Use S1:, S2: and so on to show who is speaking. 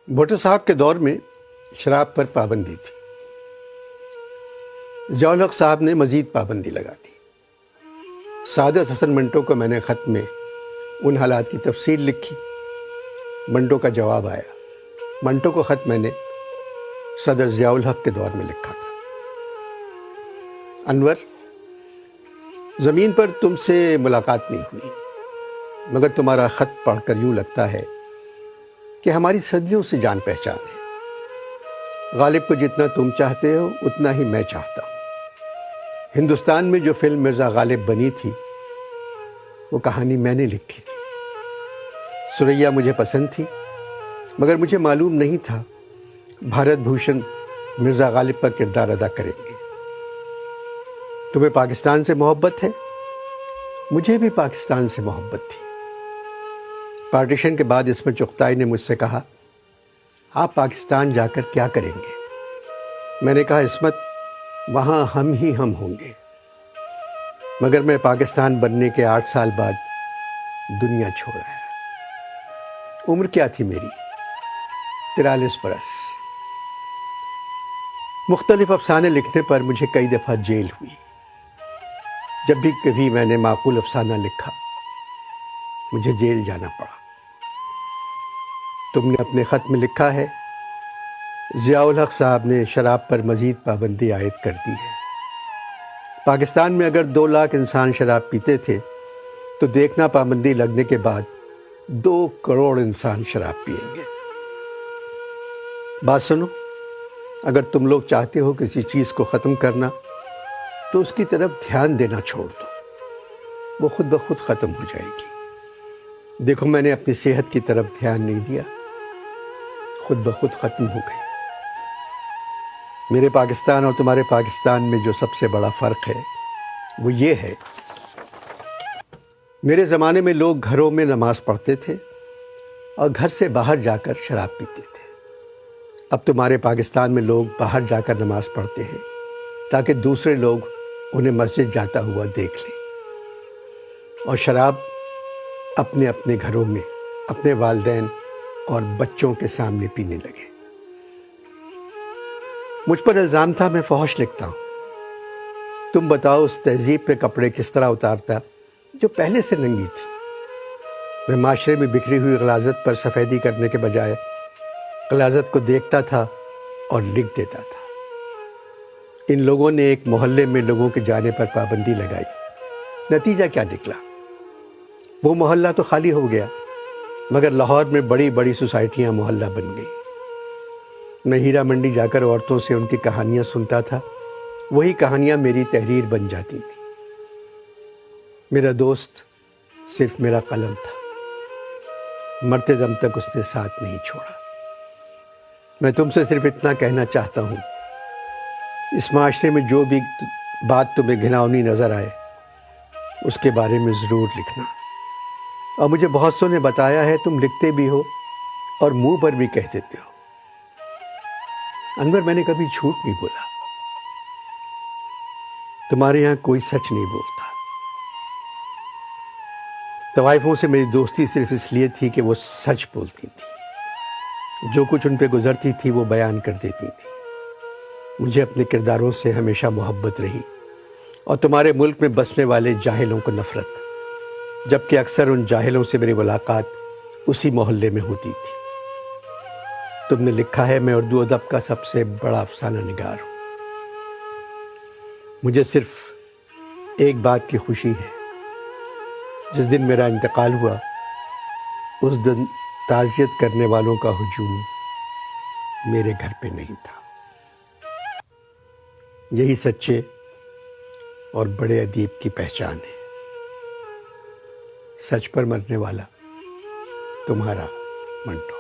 S1: بھٹو صاحب کے دور میں شراب پر پابندی تھی۔ ضیاء الحق صاحب نے مزید پابندی لگا دی۔ سعادت حسن منٹو کو میں نے خط میں ان حالات کی تفصیل لکھی۔ منٹو کا جواب آیا۔ منٹو کو خط میں نے صدر ضیاء الحق کے دور میں لکھا تھا۔ انور، زمین پر تم سے ملاقات نہیں ہوئی، مگر تمہارا خط پڑھ کر یوں لگتا ہے کہ ہماری صدیوں سے جان پہچان ہے۔ غالب کو جتنا تم چاہتے ہو اتنا ہی میں چاہتا ہوں۔ ہندوستان میں جو فلم مرزا غالب بنی تھی وہ کہانی میں نے لکھی تھی۔ سریا مجھے پسند تھی، مگر مجھے معلوم نہیں تھا بھارت بھوشن مرزا غالب کا کردار ادا کریں گے۔ تمہیں پاکستان سے محبت ہے، مجھے بھی پاکستان سے محبت تھی۔ پارٹیشن کے بعد عصمت چغتائی نے مجھ سے کہا، آپ پاکستان جا کر کیا کریں گے؟ میں نے کہا، عصمت، وہاں ہم ہی ہم ہوں گے۔ مگر میں پاکستان بننے کے 8 سال بعد دنیا چھوڑ آیا۔ عمر کیا تھی میری؟ 43 برس۔ مختلف افسانے لکھنے پر مجھے کئی دفعہ جیل ہوئی۔ جب بھی کبھی میں نے معقول افسانہ لکھا مجھے جیل جانا پڑا۔ تم نے اپنے خط میں لکھا ہے، ضیاء الحق صاحب نے شراب پر مزید پابندی عائد کر دی ہے۔ پاکستان میں اگر 2 لاکھ انسان شراب پیتے تھے تو دیکھنا پابندی لگنے کے بعد 2 کروڑ انسان شراب پیئیں گے۔ بات سنو، اگر تم لوگ چاہتے ہو کسی چیز کو ختم کرنا تو اس کی طرف دھیان دینا چھوڑ دو، وہ خود بخود ختم ہو جائے گی۔ دیکھو، میں نے اپنی صحت کی طرف دھیان نہیں دیا، خود بخود ختم ہو گئی۔ میرے پاکستان اور تمہارے پاکستان میں جو سب سے بڑا فرق ہے وہ یہ ہے، میرے زمانے میں لوگ گھروں میں نماز پڑھتے تھے اور گھر سے باہر جا کر شراب پیتے تھے۔ اب تمہارے پاکستان میں لوگ باہر جا کر نماز پڑھتے ہیں تاکہ دوسرے لوگ انہیں مسجد جاتا ہوا دیکھ لیں، اور شراب اپنے اپنے گھروں میں اپنے والدین اور بچوں کے سامنے پینے لگے۔ مجھ پر الزام تھا میں فحش لکھتا ہوں۔ تم بتاؤ، اس تہذیب پہ کپڑے کس طرح اتارتا جو پہلے سے ننگی تھی؟ میں معاشرے میں بکھری ہوئی غلاظت پر سفیدی کرنے کے بجائے غلاظت کو دیکھتا تھا اور لکھ دیتا تھا۔ ان لوگوں نے ایک محلے میں لوگوں کے جانے پر پابندی لگائی، نتیجہ کیا نکلا؟ وہ محلہ تو خالی ہو گیا، مگر لاہور میں بڑی بڑی سوسائٹیاں محلہ بن گئی۔ میں ہیرا منڈی جا کر عورتوں سے ان کی کہانیاں سنتا تھا، وہی کہانیاں میری تحریر بن جاتی تھیں۔ میرا دوست صرف میرا قلم تھا، مرتے دم تک اس نے ساتھ نہیں چھوڑا۔ میں تم سے صرف اتنا کہنا چاہتا ہوں، اس معاشرے میں جو بھی بات تمہیں گھناؤنی نظر آئے اس کے بارے میں ضرور لکھنا۔ اور مجھے بہت سو نے بتایا ہے تم لکھتے بھی ہو اور منہ پر بھی کہہ دیتے ہو۔ انور، میں نے کبھی جھوٹ نہیں بولا، تمہارے یہاں کوئی سچ نہیں بولتا۔ طوائفوں سے میری دوستی صرف اس لیے تھی کہ وہ سچ بولتی تھی، جو کچھ ان پہ گزرتی تھی وہ بیان کر دیتی تھی۔ مجھے اپنے کرداروں سے ہمیشہ محبت رہی، اور تمہارے ملک میں بسنے والے جاہلوں کو نفرت، جبکہ اکثر ان جاہلوں سے میری ملاقات اسی محلے میں ہوتی تھی۔ تم نے لکھا ہے، میں اردو ادب کا سب سے بڑا افسانہ نگار ہوں۔ مجھے صرف ایک بات کی خوشی ہے، جس دن میرا انتقال ہوا اس دن تعزیت کرنے والوں کا ہجوم میرے گھر پہ نہیں تھا۔ یہی سچے اور بڑے ادیب کی پہچان ہے، سچ پر مرنے والا تمہارا منٹو۔